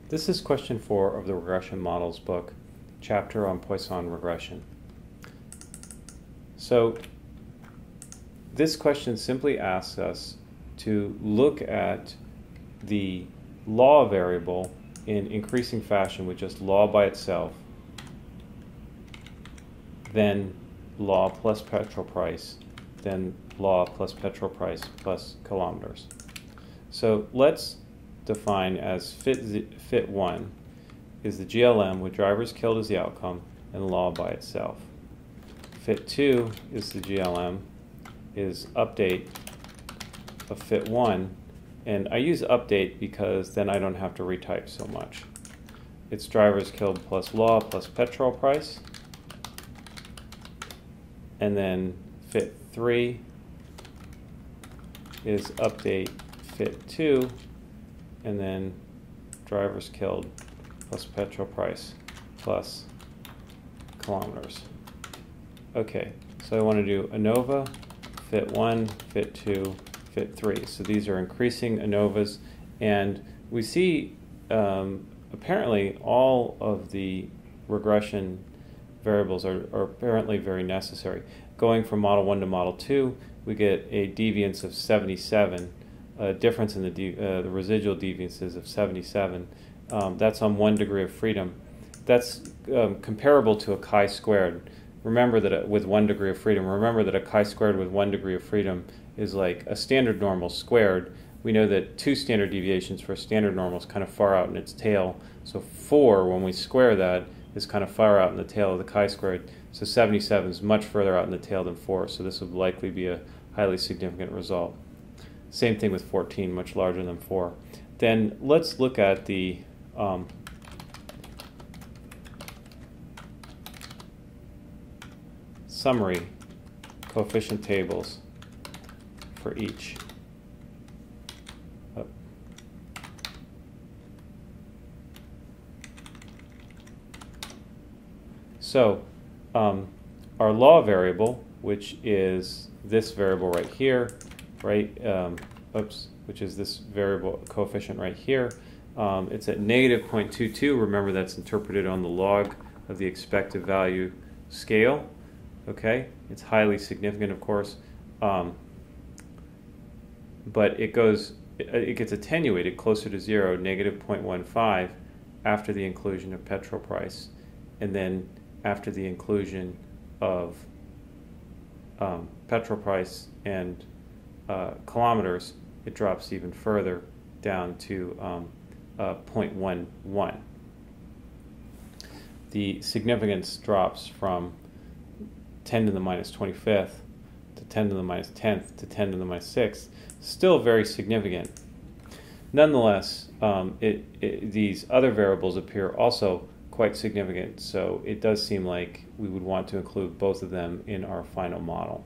This is question 4 of the Regression Models book, chapter on Poisson regression. So this question simply asks us to look at the law variable in increasing fashion with just law by itself, then law plus petrol price, then law plus petrol price plus kilometers. So let's define as fit 1 is the GLM with drivers killed as the outcome and law by itself. Fit 2 is the GLM is update of fit 1, and I use update because then I don't have to retype so much. It's drivers killed plus law plus petrol price, and then fit 3 is update fit 2, and then drivers killed plus petrol price plus kilometers. Okay, so I want to do ANOVA, fit 1, fit 2, fit 3. So these are increasing ANOVAs, and we see apparently all of the regression variables are apparently very necessary. Going from model 1 to model 2, we get a deviance of 77, a difference in the residual deviances of 77. That's on 1 degree of freedom. That's comparable to a chi-squared. Remember that with 1 degree of freedom, remember that a chi-squared with 1 degree of freedom is like a standard normal squared. We know that 2 standard deviations for a standard normal is kind of far out in its tail. So 4, when we square that, is kind of far out in the tail of the chi-squared. So 77 is much further out in the tail than 4, so this would likely be a highly significant result. Same thing with 14, much larger than 4. Then let's look at the summary coefficient tables for each. So our law variable, which is this variable right here, right? Which is this variable coefficient right here. It's at negative 0.22. Remember, that's interpreted on the log of the expected value scale. Okay, it's highly significant, of course, but it gets attenuated closer to 0, negative 0.15, after the inclusion of petrol price, and then after the inclusion of petrol price and kilometers, it drops even further down to 0.11. The significance drops from 10 to the minus 25th to 10 to the minus 10th to 10 to the minus 6th. Still very significant. Nonetheless, these other variables appear also quite significant, so it does seem like we would want to include both of them in our final model.